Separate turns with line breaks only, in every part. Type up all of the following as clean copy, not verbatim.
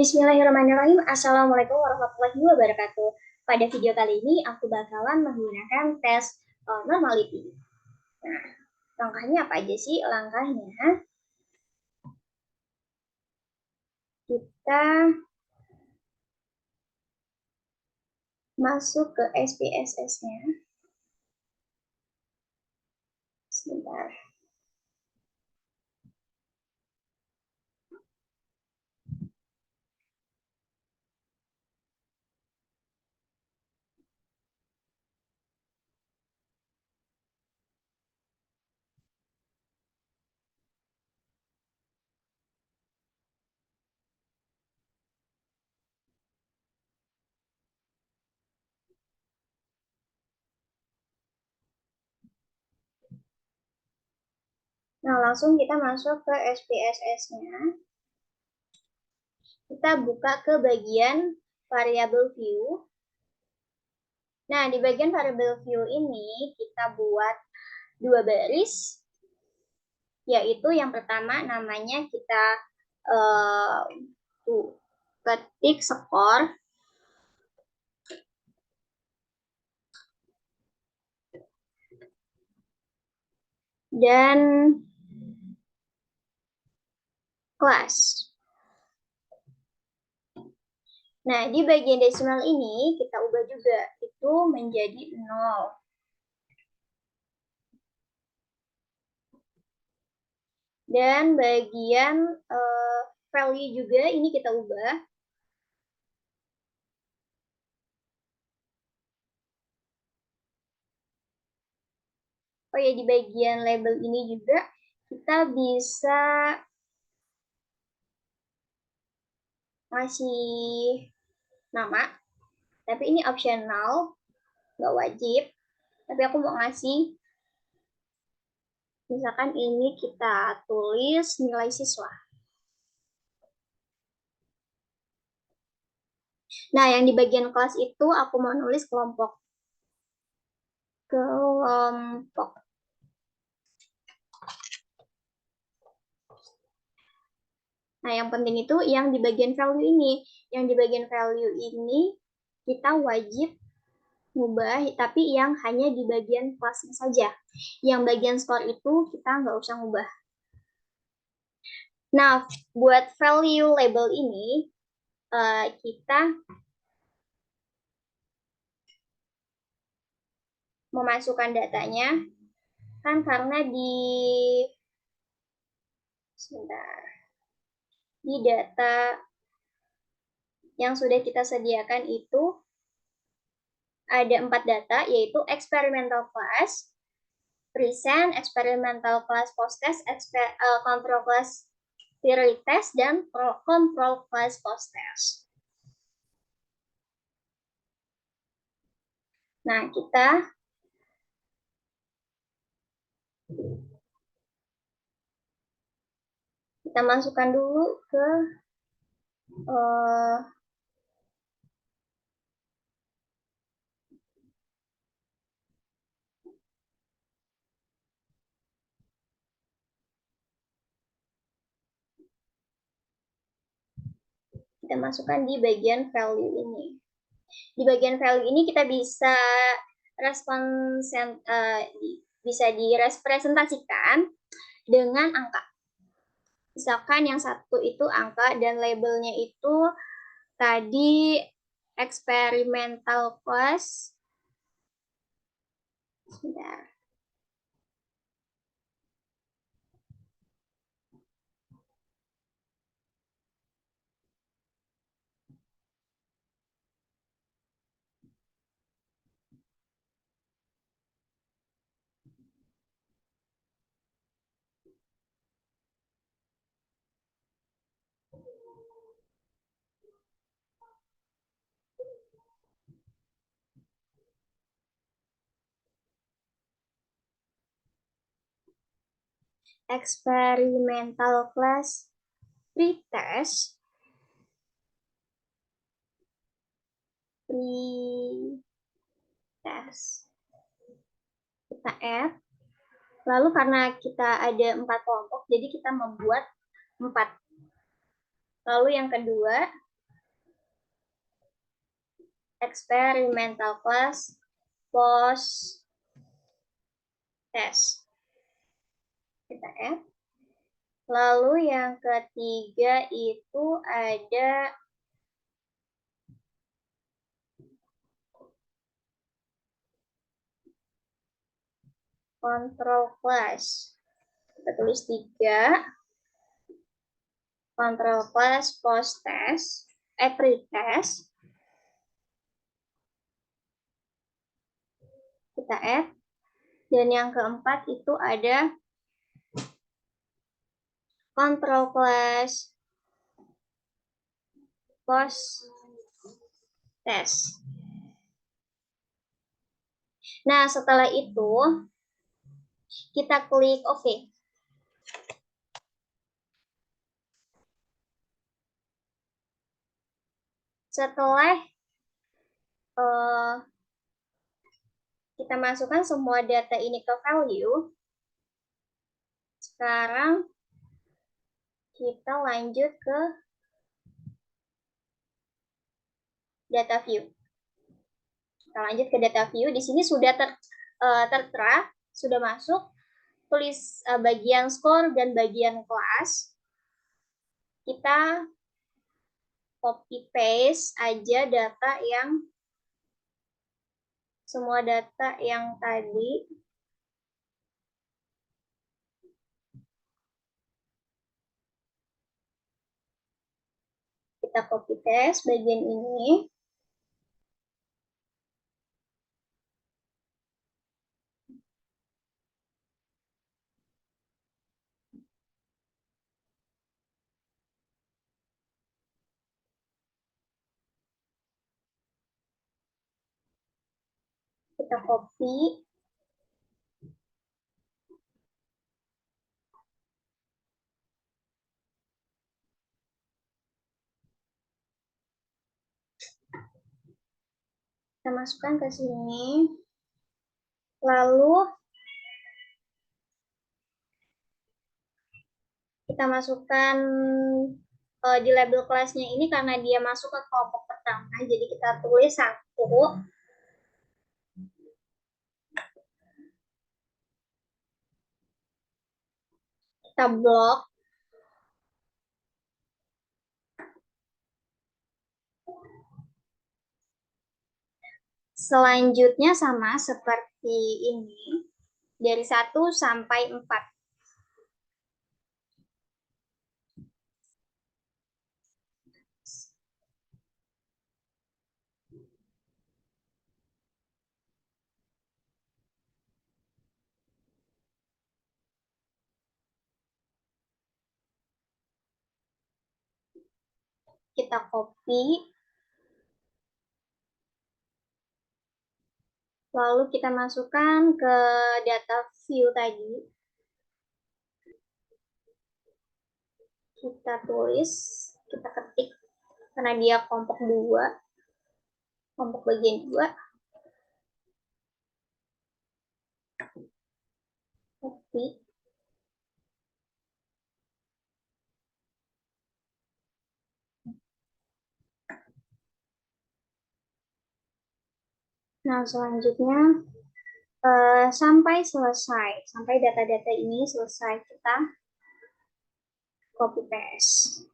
Bismillahirrahmanirrahim. Assalamualaikum warahmatullahi wabarakatuh. Pada video kali ini aku bakalan menggunakan tes normality. Nah, langkahnya apa aja sih? Langkahnya kita masuk ke SPSS-nya. Sebentar. Nah, langsung kita masuk ke SPSS-nya. Kita buka ke bagian variable view. Nah, di bagian variable view ini kita buat dua baris, yaitu yang pertama namanya kita ketik skor, dan kelas. Nah, di bagian desimal ini kita ubah juga, itu menjadi 0. Dan bagian value juga ini kita ubah. Oh ya, di bagian label ini juga kita bisa ngasih nama, tapi ini optional, nggak wajib. Tapi aku mau ngasih, misalkan ini kita tulis nilai siswa. Nah, yang di bagian kelas itu aku mau nulis kelompok. Nah, yang penting itu yang di bagian value ini. Yang di bagian value ini kita wajib ngubah, tapi yang hanya di bagian kelasnya saja. Yang bagian skor itu kita nggak usah ngubah. Nah, buat value label ini, kita memasukkan datanya, kan karena sebentar, di data yang sudah kita sediakan itu ada 4 data, yaitu experimental class, present, experimental class post-test, control class theory test, dan control class post-test. Nah, kita masukkan dulu ke kita masukkan di bagian value ini. Di bagian value ini kita bisa bisa direpresentasikan dengan angka. Misalkan yang satu itu angka dan labelnya itu tadi experimental class. Sebentar. Experimental class pretest kita add, lalu karena kita ada 4 kelompok, jadi kita membuat 4. Lalu yang kedua experimental class post test. Kita add. Lalu yang ketiga itu ada control class. Kita tulis 3. Control class post test, pre-test. Kita add. Dan yang keempat itu ada control class post test. Nah, setelah itu kita klik OK. Setelah kita masukkan semua data ini ke value, sekarang kita lanjut ke data view. Kita lanjut ke data view. Di sini sudah tertera, sudah masuk tulis bagian skor dan bagian kelas. Kita copy paste aja data yang semua data yang tadi. Kita copy paste bagian ini. Kita copy. Kita masukkan ke sini. Lalu kita masukkan di label kelasnya ini karena dia masuk ke kelompok pertama, jadi kita tulis 1. Kita blok. Selanjutnya sama seperti ini, dari 1 sampai 4. Kita copy. Lalu kita masukkan ke data view tadi. Kita tulis, kita ketik, karena dia kelompok 2, kelompok bagian 2. Copy. Nah, selanjutnya sampai selesai, sampai data-data ini selesai, kita copy paste.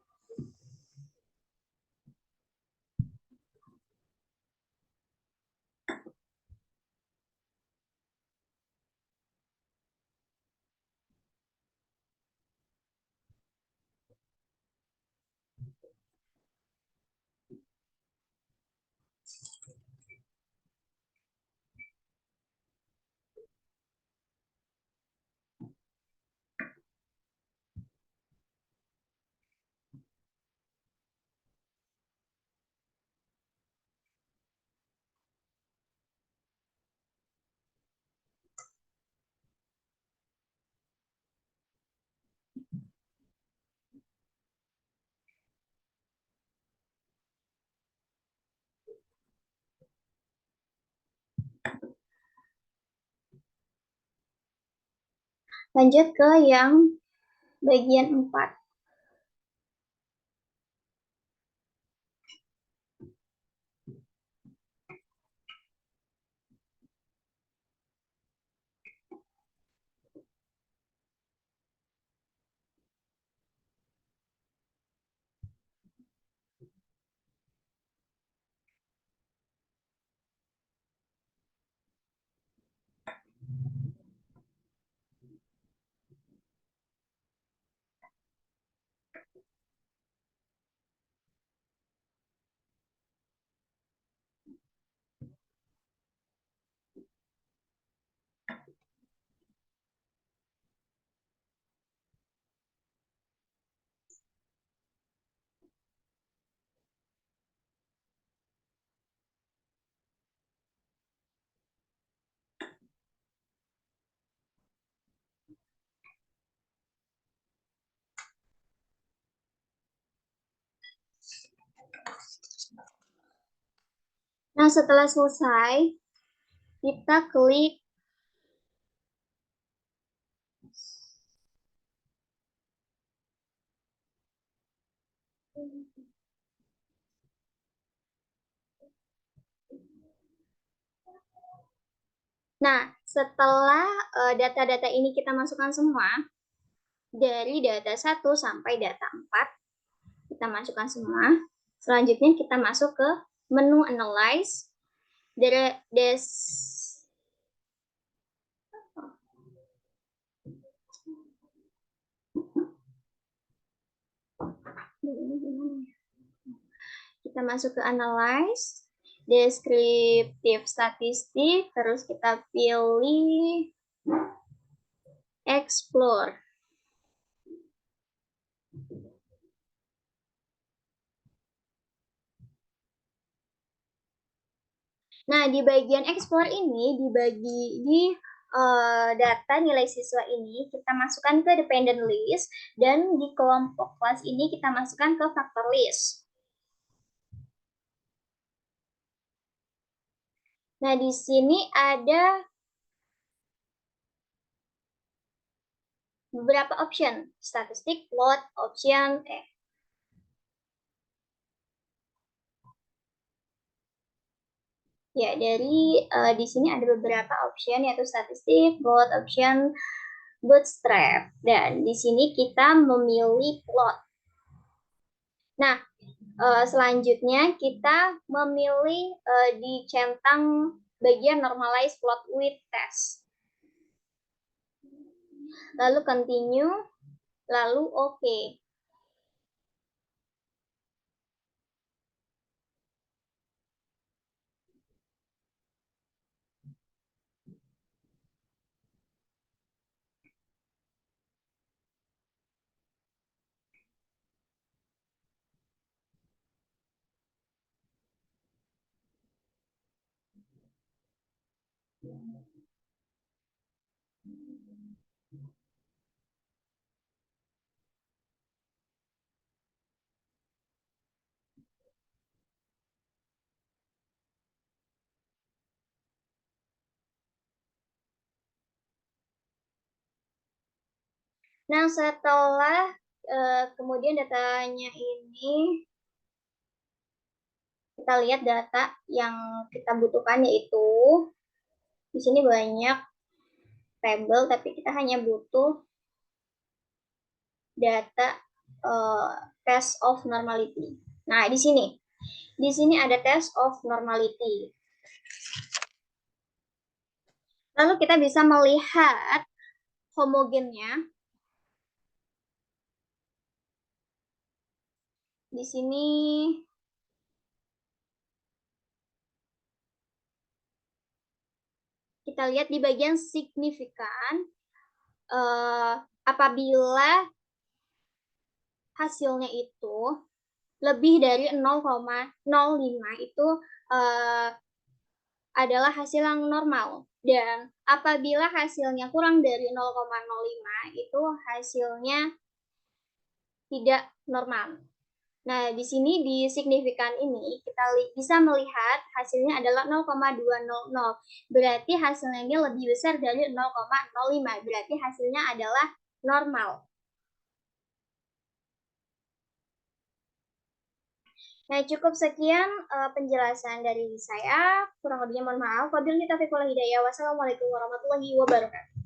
Lanjut ke yang bagian 4. Nah, setelah selesai, kita klik Nah, setelah data-data ini kita masukkan semua, dari data 1 sampai data 4, kita masukkan semua. Selanjutnya kita masuk ke menu Analyze. Kita masuk ke Analyze, Descriptive Statistik, terus kita pilih Explore. Nah, di bagian Explore ini dibagi di data nilai siswa ini kita masukkan ke dependent list, dan di kelompok kelas ini kita masukkan ke factor list. Nah, di sini ada beberapa option, statistik, plot, option, Ya, dari di sini ada beberapa option, yaitu statistik, plot, option, bootstrap. Dan di sini kita memilih plot. Nah, selanjutnya kita memilih di centang bagian normalize plot with test. Lalu continue, lalu OK. Nah, setelah kemudian datanya ini, kita lihat data yang kita butuhkan, yaitu di sini banyak tabel, tapi kita hanya butuh data test of normality. Nah, di sini ada test of normality. Lalu kita bisa melihat homogennya. Di sini kita lihat di bagian signifikan, apabila hasilnya itu lebih dari 0,05 itu adalah hasil yang normal. Dan apabila hasilnya kurang dari 0,05 itu hasilnya tidak normal. Nah, di sini di signifikan ini kita bisa melihat hasilnya adalah 0,200. Berarti hasilnya ini lebih besar dari 0,05. Berarti hasilnya adalah normal. Nah, cukup sekian penjelasan dari saya. Kurang lebihnya mohon maaf. Wabillahi taufiq wal hidayah. Wassalamualaikum warahmatullahi wabarakatuh.